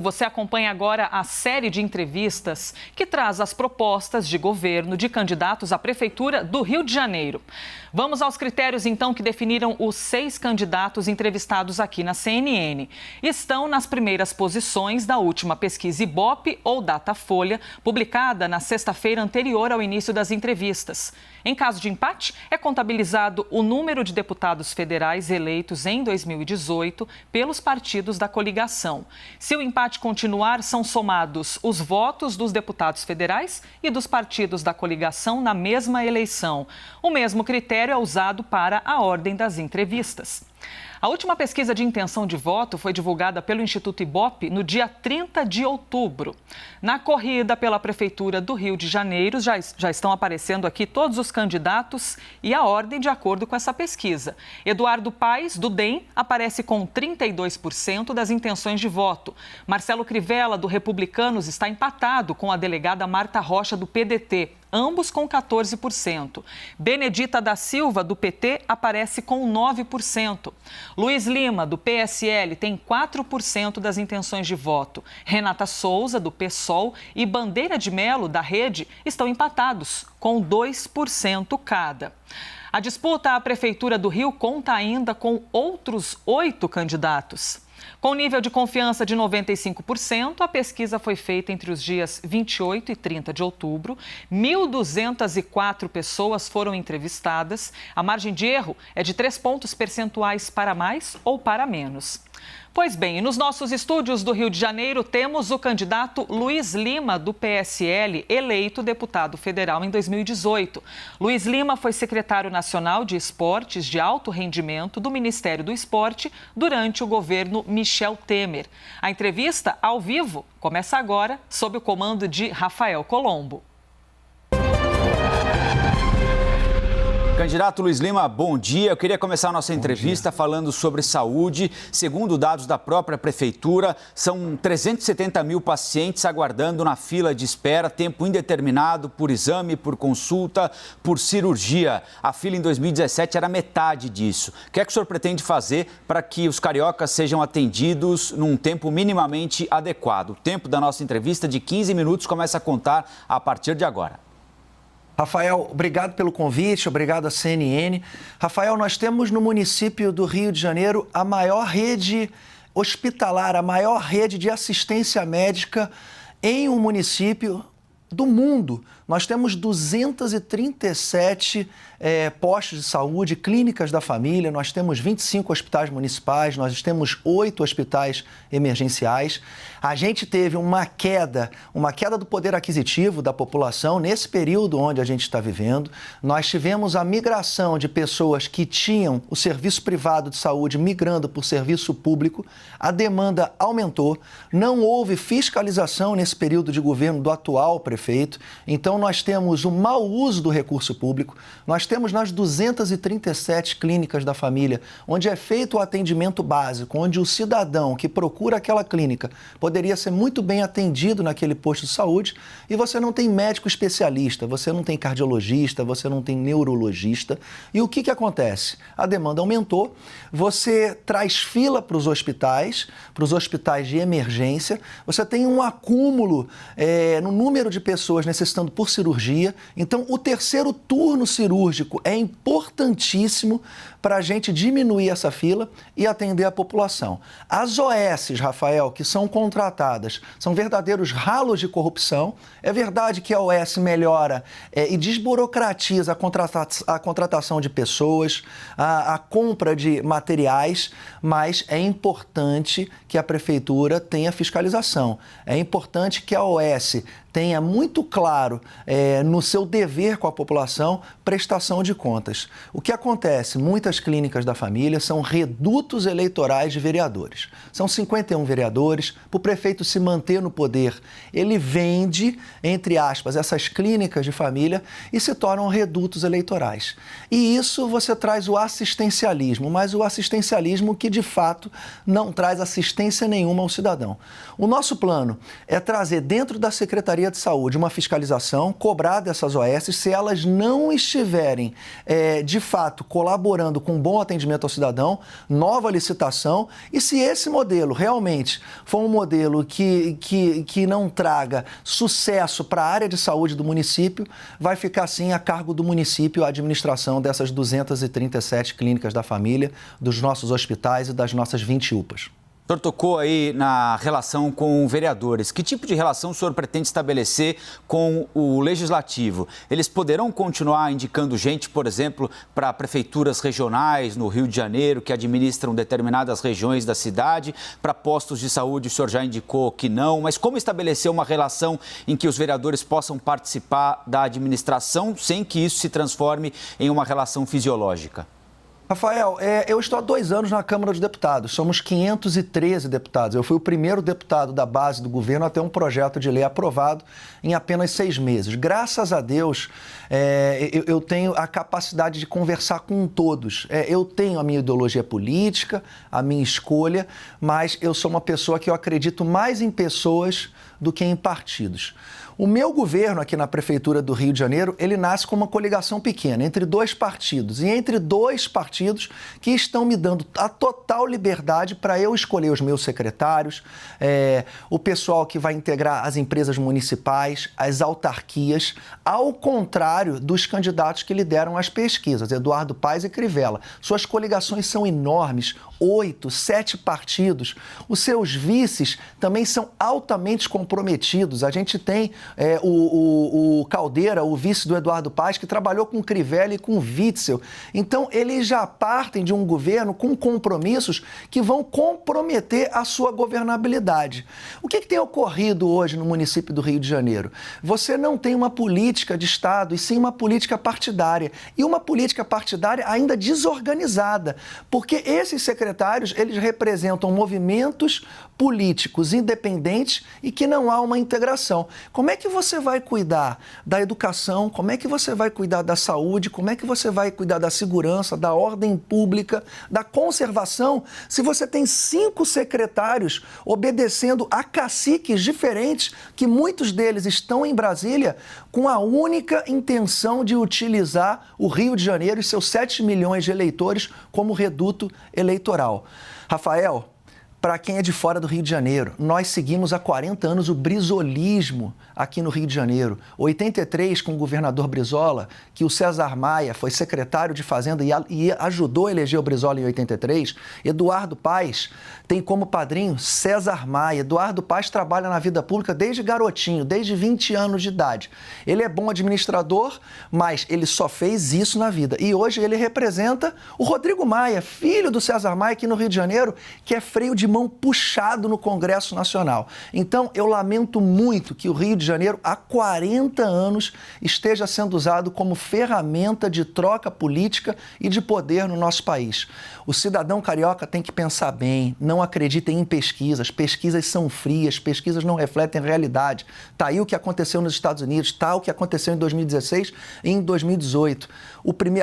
Você acompanha agora a série de entrevistas que traz as propostas de governo de candidatos à Prefeitura do Rio de Janeiro. Vamos aos critérios, então, que definiram os 6 candidatos entrevistados aqui na CNN. Estão nas primeiras posições da última pesquisa Ibope ou Datafolha, publicada na sexta-feira anterior ao início das entrevistas. Em caso de empate, é contabilizado o número de deputados federais eleitos em 2018 pelos partidos da coligação. Se o empate continuar, são somados os votos dos deputados federais e dos partidos da coligação na mesma eleição. O mesmo critério é usado para a ordem das entrevistas. A última pesquisa de intenção de voto foi divulgada pelo Instituto Ibope no dia 30 de outubro. Na corrida pela Prefeitura do Rio de Janeiro, já estão aparecendo aqui todos os candidatos e a ordem de acordo com essa pesquisa. Eduardo Paes, do DEM, aparece com 32% das intenções de voto. Marcelo Crivella, do Republicanos, está empatado com a delegada Marta Rocha, do PDT. Ambos com 14%. Benedita da Silva, do PT, aparece com 9%. Luiz Lima, do PSL, tem 4% das intenções de voto. Renata Souza, do PSOL, e Bandeira de Melo, da Rede, estão empatados, com 2% cada. A disputa à Prefeitura do Rio conta ainda com outros 8 candidatos. Com nível de confiança de 95%, a pesquisa foi feita entre os dias 28 e 30 de outubro. 1.204 pessoas foram entrevistadas. A margem de erro é de 3 pontos percentuais para mais ou para menos. Pois bem, nos nossos estúdios do Rio de Janeiro temos o candidato Luiz Lima, do PSL, eleito deputado federal em 2018. Luiz Lima foi secretário nacional de esportes de alto rendimento do Ministério do Esporte durante o governo Michel Temer. A entrevista, ao vivo, começa agora, sob o comando de Rafael Colombo. Candidato Luiz Lima, bom dia. Eu queria começar a nossa entrevista falando sobre saúde. Segundo dados da própria Prefeitura, são 370 mil pacientes aguardando na fila de espera, tempo indeterminado, por exame, por consulta, por cirurgia. A fila em 2017 era metade disso. O que é que o senhor pretende fazer para que os cariocas sejam atendidos num tempo minimamente adequado? O tempo da nossa entrevista de 15 minutos começa a contar a partir de agora. Rafael, obrigado pelo convite, obrigado à CNN. Rafael, nós temos no município do Rio de Janeiro a maior rede hospitalar, a maior rede de assistência médica em um município do mundo. Nós temos 237 postos de saúde, clínicas da família, nós temos 25 hospitais municipais, nós temos 8 hospitais emergenciais. A gente teve uma queda do poder aquisitivo da população nesse período onde a gente está vivendo. Nós tivemos a migração de pessoas que tinham o serviço privado de saúde migrando para o serviço público. A demanda aumentou, não houve fiscalização nesse período de governo do atual prefeito. Então, nós temos o mau uso do recurso público, nós temos nas 237 clínicas da família, onde é feito o atendimento básico, onde o cidadão que procura aquela clínica poderia ser muito bem atendido naquele posto de saúde, e você não tem médico especialista, você não tem cardiologista, você não tem neurologista. E o que acontece? A demanda aumentou, você traz fila para os hospitais de emergência, você tem um acúmulo no número de pessoas necessitando por cirurgia. Então, o terceiro turno cirúrgico é importantíssimo para a gente diminuir essa fila e atender a população. As OSs, Rafael, que são contratadas, são verdadeiros ralos de corrupção. É verdade que a OS melhora e desburocratiza a contratação de pessoas, a compra de materiais, mas é importante que a Prefeitura tenha fiscalização. É importante que a OS tenha muito claro no seu dever com a população prestação de contas. O que acontece? Muitas clínicas da família são redutos eleitorais de vereadores. São 51 vereadores. Para o prefeito se manter no poder, ele vende, entre aspas, essas clínicas de família e se tornam redutos eleitorais. E isso você traz o assistencialismo, mas o assistencialismo que de fato não traz assistência nenhuma ao cidadão. O nosso plano é trazer dentro da Secretaria de Saúde uma fiscalização, cobrar dessas OS, se elas não estiverem estiverem, de fato, colaborando com um bom atendimento ao cidadão, nova licitação, e se esse modelo realmente for um modelo que não traga sucesso para a área de saúde do município, vai ficar, sim, a cargo do município a administração dessas 237 clínicas da família, dos nossos hospitais e das nossas 20 UPAs. O senhor tocou aí na relação com vereadores. Que tipo de relação o senhor pretende estabelecer com o Legislativo? Eles poderão continuar indicando gente, por exemplo, para prefeituras regionais no Rio de Janeiro, que administram determinadas regiões da cidade? Para postos de saúde, o senhor já indicou que não. Mas como estabelecer uma relação em que os vereadores possam participar da administração sem que isso se transforme em uma relação fisiológica? Rafael, eu estou há 2 anos na Câmara dos Deputados, somos 513 deputados. Eu fui o primeiro deputado da base do governo a ter um projeto de lei aprovado em apenas 6 meses. Graças a Deus, eu tenho a capacidade de conversar com todos. Eu tenho a minha ideologia política, a minha escolha, mas eu sou uma pessoa que eu acredito mais em pessoas do que em partidos. O meu governo aqui na Prefeitura do Rio de Janeiro, ele nasce com uma coligação pequena entre 2 partidos. E entre 2 partidos que estão me dando a total liberdade para eu escolher os meus secretários, o pessoal que vai integrar as empresas municipais, as autarquias, ao contrário dos candidatos que lideram as pesquisas, Eduardo Paes e Crivella. Suas coligações são enormes, 8, 7 partidos. Os seus vices também são altamente comprometidos. A gente tem o Caldeira, o vice do Eduardo Paes, que trabalhou com Crivella e com Witzel. Então, eles já partem de um governo com compromissos que vão comprometer a sua governabilidade. O que tem ocorrido hoje no município do Rio de Janeiro? Você não tem uma política de Estado, e sim uma política partidária. E uma política partidária ainda desorganizada, porque esses secretários, eles representam movimentos políticos independentes e que não há uma integração. Como é que você vai cuidar da educação? Como é que você vai cuidar da saúde? Como é que você vai cuidar da segurança, da ordem pública, da conservação, se você tem 5 secretários obedecendo a caciques diferentes, que muitos deles estão em Brasília com a única intenção de utilizar o Rio de Janeiro e seus 7 milhões de eleitores como reduto eleitoral? Rafael, para quem é de fora do Rio de Janeiro, nós seguimos há 40 anos o brizolismo aqui no Rio de Janeiro. 83, com o governador Brizola, que o César Maia foi secretário de Fazenda e ajudou a eleger o Brizola em 83. Eduardo Paes tem como padrinho César Maia. Eduardo Paes trabalha na vida pública desde garotinho, desde 20 anos de idade. Ele é bom administrador, mas ele só fez isso na vida. E hoje ele representa o Rodrigo Maia, filho do César Maia aqui no Rio de Janeiro, que é freio de mão puxado no Congresso Nacional. Então, eu lamento muito que o Rio de Janeiro, há 40 anos, esteja sendo usado como ferramenta de troca política e de poder no nosso país. O cidadão carioca tem que pensar bem, não acreditem em pesquisas. Pesquisas são frias, pesquisas não refletem a realidade. Está aí o que aconteceu nos Estados Unidos, está o que aconteceu em 2016 e em 2018.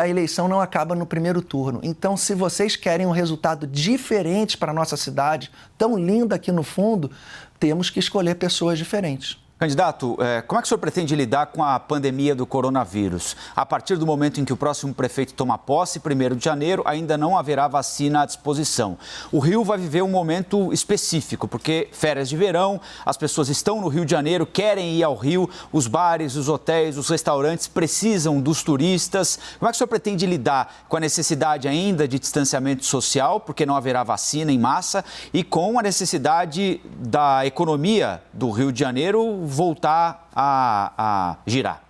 A eleição não acaba no primeiro turno. Então, se vocês querem um resultado diferente para a nossa cidade, tão linda aqui no fundo, temos que escolher pessoas diferentes. Candidato, como é que o senhor pretende lidar com a pandemia do coronavírus? A partir do momento em que o próximo prefeito toma posse, 1º de janeiro, ainda não haverá vacina à disposição. O Rio vai viver um momento específico, porque férias de verão, as pessoas estão no Rio de Janeiro, querem ir ao Rio, os bares, os hotéis, os restaurantes precisam dos turistas. Como é que o senhor pretende lidar com a necessidade ainda de distanciamento social, porque não haverá vacina em massa, e com a necessidade da economia do Rio de Janeiro voltar a girar?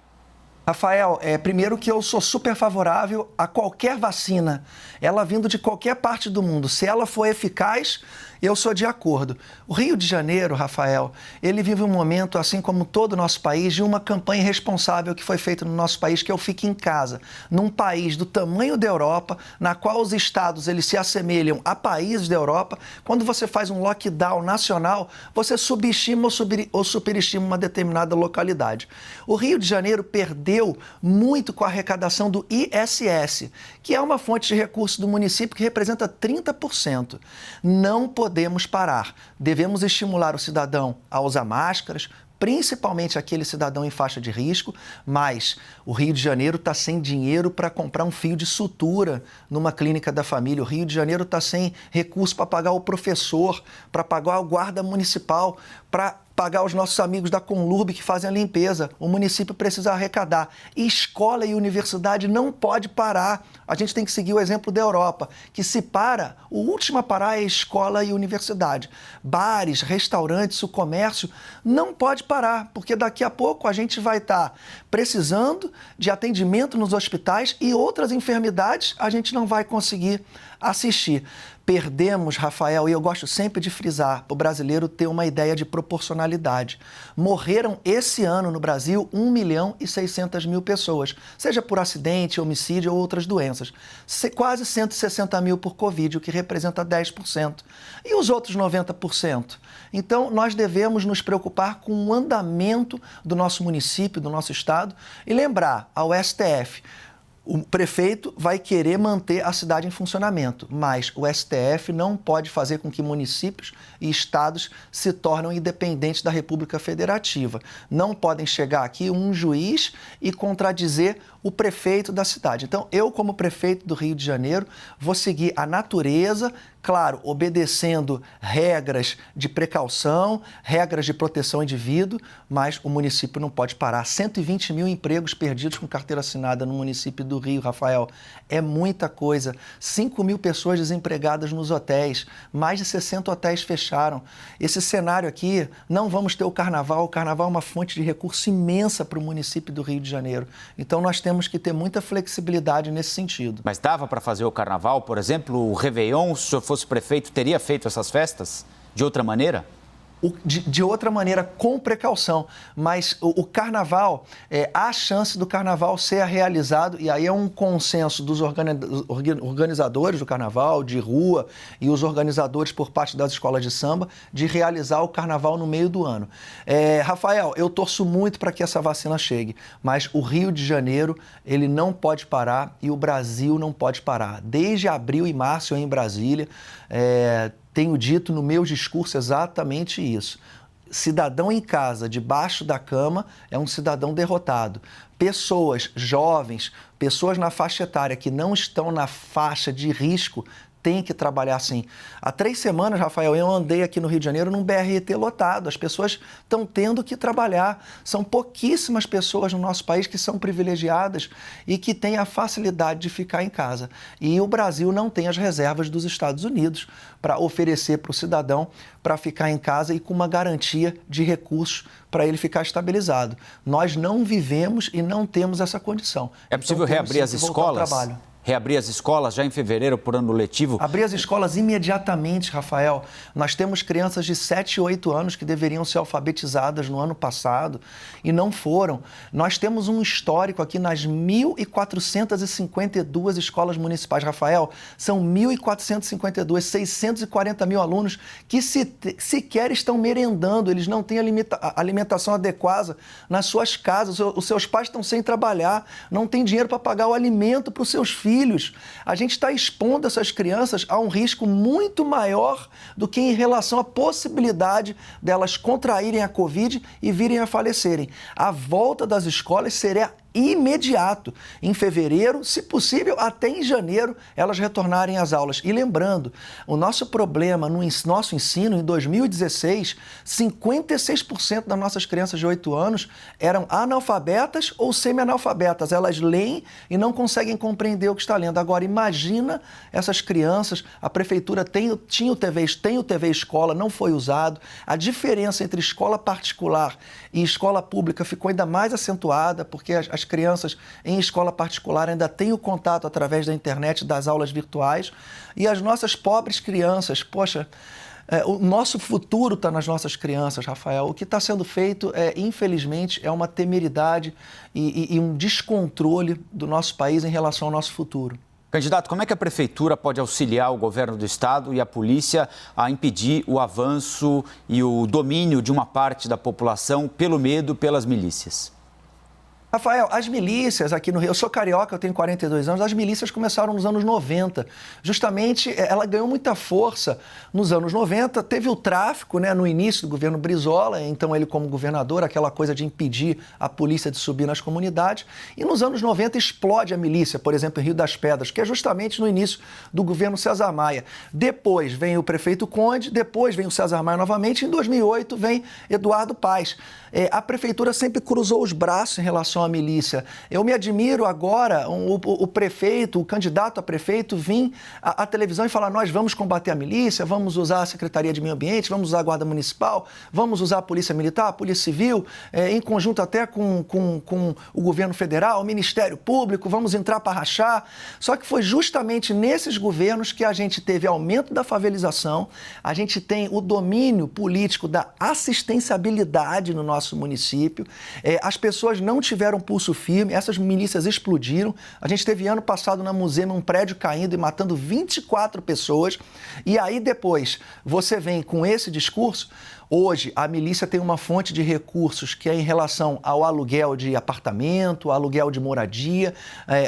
Rafael, primeiro que eu sou super favorável a qualquer vacina, ela vindo de qualquer parte do mundo. Se ela for eficaz, eu sou de acordo. O Rio de Janeiro, Rafael, ele vive um momento, assim como todo o nosso país, de uma campanha responsável que foi feita no nosso país, que é o Fique em Casa. Num país do tamanho da Europa, na qual os estados eles se assemelham a países da Europa, quando você faz um lockdown nacional, você subestima ou superestima uma determinada localidade. O Rio de Janeiro perdeu muito com a arrecadação do ISS, que é uma fonte de recursos do município que representa 30%. Não podemos parar. Devemos estimular o cidadão a usar máscaras, principalmente aquele cidadão em faixa de risco, mas o Rio de Janeiro está sem dinheiro para comprar um fio de sutura numa clínica da família. O Rio de Janeiro está sem recurso para pagar o professor, para pagar o guarda municipal, para pagar os nossos amigos da Conlurb que fazem a limpeza. O município precisa arrecadar. E escola e universidade não pode parar. A gente tem que seguir o exemplo da Europa, que se para, o último a parar é escola e universidade. Bares, restaurantes, o comércio não pode parar, porque daqui a pouco a gente vai estar precisando de atendimento nos hospitais e outras enfermidades a gente não vai conseguir assistir. Perdemos, Rafael, e eu gosto sempre de frisar, para o brasileiro ter uma ideia de proporcionalidade. Morreram esse ano no Brasil 1.600.000 pessoas, seja por acidente, homicídio ou outras doenças. Quase 160 mil por Covid, o que representa 10%. E os outros 90%? Então, nós devemos nos preocupar com o andamento do nosso município, do nosso estado, e lembrar ao STF, o prefeito vai querer manter a cidade em funcionamento, mas o STF não pode fazer com que municípios e estados se tornem independentes da República Federativa. Não podem chegar aqui um juiz e contradizer o prefeito da cidade. Então, eu, como prefeito do Rio de Janeiro, vou seguir a natureza, claro, obedecendo regras de precaução, regras de proteção ao indivíduo, mas o município não pode parar. 120 mil empregos perdidos com carteira assinada no município do Rio, Rafael, é muita coisa. 5 mil pessoas desempregadas nos hotéis, mais de 60 hotéis fecharam. Esse cenário aqui, não vamos ter o carnaval é uma fonte de recurso imensa para o município do Rio de Janeiro. Então, nós temos que ter muita flexibilidade nesse sentido. Mas dava para fazer o carnaval, por exemplo, o Réveillon, se o senhor fosse prefeito, teria feito essas festas de outra maneira? De outra maneira, com precaução, mas o carnaval, há chance do carnaval ser realizado, e aí é um consenso dos organizadores do carnaval, de rua, e os organizadores por parte das escolas de samba, de realizar o carnaval no meio do ano. Rafael, eu torço muito para que essa vacina chegue, mas o Rio de Janeiro, ele não pode parar e o Brasil não pode parar. Desde abril e março, eu em Brasília, tenho dito no meu discurso exatamente isso. Cidadão em casa, debaixo da cama, é um cidadão derrotado. Pessoas jovens, pessoas na faixa etária que não estão na faixa de risco, tem que trabalhar assim. Há 3 semanas, Rafael, eu andei aqui no Rio de Janeiro num BRT lotado. As pessoas estão tendo que trabalhar. São pouquíssimas pessoas no nosso país que são privilegiadas e que têm a facilidade de ficar em casa. E o Brasil não tem as reservas dos Estados Unidos para oferecer para o cidadão para ficar em casa e com uma garantia de recursos para ele ficar estabilizado. Nós não vivemos e não temos essa condição. É possível reabrir as escolas? Reabrir as escolas já em fevereiro por ano letivo? Abrir as escolas imediatamente, Rafael. Nós temos crianças de 7 e 8 anos que deveriam ser alfabetizadas no ano passado e não foram. Nós temos um histórico aqui nas 1.452 escolas municipais, Rafael. São 1.452, 640 mil alunos que sequer estão merendando, eles não têm alimentação adequada nas suas casas. Os seus pais estão sem trabalhar, não têm dinheiro para pagar o alimento para os seus filhos. A gente está expondo essas crianças a um risco muito maior do que em relação à possibilidade delas contraírem a Covid e virem a falecerem. A volta das escolas seria imediato. Em fevereiro, se possível, até em janeiro, elas retornarem às aulas. E lembrando, o nosso problema no nosso ensino, em 2016, 56% das nossas crianças de 8 anos eram analfabetas ou semi-analfabetas. Elas leem e não conseguem compreender o que está lendo. Agora, imagina essas crianças, a prefeitura tem o TV Escola, não foi usado. A diferença entre escola particular e escola pública ficou ainda mais acentuada, porque as crianças em escola particular ainda têm o contato através da internet, das aulas virtuais, e as nossas pobres crianças, poxa, o nosso futuro está nas nossas crianças, Rafael. O que está sendo feito, infelizmente, é uma temeridade e um descontrole do nosso país em relação ao nosso futuro. Candidato, como é que a Prefeitura pode auxiliar o governo do Estado e a polícia a impedir o avanço e o domínio de uma parte da população pelo medo, pelas milícias? Rafael, as milícias aqui no Rio, eu sou carioca, eu tenho 42 anos, as milícias começaram nos anos 90. Justamente, ela ganhou muita força nos anos 90, teve o tráfico, né, no início do governo Brizola, então ele como governador, aquela coisa de impedir a polícia de subir nas comunidades, e nos anos 90 explode a milícia, por exemplo, em Rio das Pedras, que é justamente no início do governo César Maia. Depois vem o prefeito Conde, depois vem o César Maia novamente, em 2008 vem Eduardo Paes. A prefeitura sempre cruzou os braços em relação à milícia. Eu me admiro agora o prefeito, o candidato a prefeito, vir à televisão e falar: nós vamos combater a milícia, vamos usar a Secretaria de Meio Ambiente, vamos usar a Guarda Municipal, vamos usar a Polícia Militar, a Polícia Civil, em conjunto até com o governo federal, o Ministério Público, vamos entrar para rachar. Só que foi justamente nesses governos que a gente teve aumento da favelização, a gente tem o domínio político da assistenciabilidade no nosso município, as pessoas não tiveram pulso firme, essas milícias explodiram. A gente teve ano passado na Museu um prédio caindo e matando 24 pessoas. E aí depois você vem com esse discurso. Hoje, a milícia tem uma fonte de recursos que é em relação ao aluguel de apartamento, aluguel de moradia,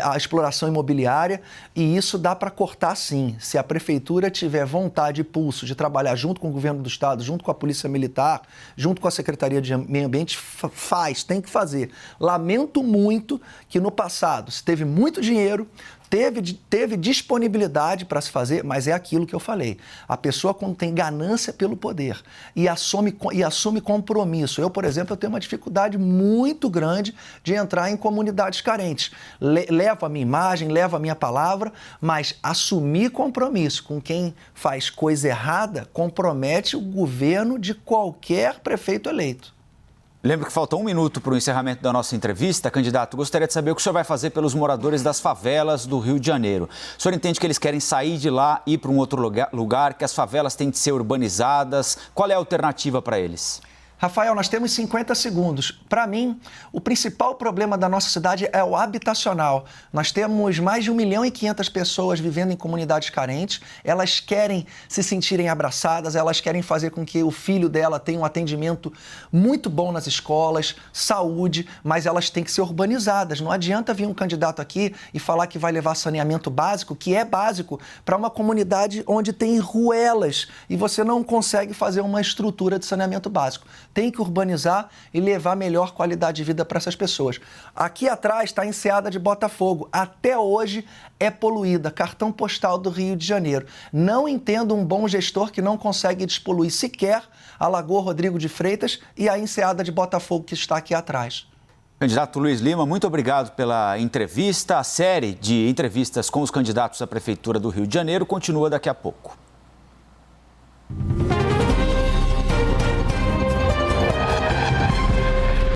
a exploração imobiliária, e isso dá para cortar sim. Se a prefeitura tiver vontade e pulso de trabalhar junto com o governo do estado, junto com a Polícia Militar, junto com a Secretaria de Meio Ambiente, tem que fazer. Lamento muito que no passado se teve muito dinheiro, teve disponibilidade para se fazer, mas é aquilo que eu falei. A pessoa, quando tem ganância pelo poder e assume compromisso. Eu, por exemplo, tenho uma dificuldade muito grande de entrar em comunidades carentes. Levo a minha imagem, levo a minha palavra, mas assumir compromisso com quem faz coisa errada compromete o governo de qualquer prefeito eleito. Lembro que falta 1 minuto para o encerramento da nossa entrevista. Candidato, gostaria de saber o que o senhor vai fazer pelos moradores das favelas do Rio de Janeiro. O senhor entende que eles querem sair de lá e ir para um outro lugar, que as favelas têm de ser urbanizadas? Qual é a alternativa para eles? Rafael, nós temos 50 segundos. Para mim, o principal problema da nossa cidade é o habitacional. Nós temos mais de 1.500.000 pessoas vivendo em comunidades carentes. Elas querem se sentirem abraçadas, elas querem fazer com que o filho dela tenha um atendimento muito bom nas escolas, saúde, mas elas têm que ser urbanizadas. Não adianta vir um candidato aqui e falar que vai levar saneamento básico, que é básico, para uma comunidade onde tem ruelas e você não consegue fazer uma estrutura de saneamento básico. Tem que urbanizar e levar melhor qualidade de vida para essas pessoas. Aqui atrás está a Enseada de Botafogo. Até hoje é poluída. Cartão postal do Rio de Janeiro. Não entendo um bom gestor que não consegue despoluir sequer a Lagoa Rodrigo de Freitas e a Enseada de Botafogo que está aqui atrás. Candidato Luiz Lima, muito obrigado pela entrevista. A série de entrevistas com os candidatos à Prefeitura do Rio de Janeiro continua daqui a pouco.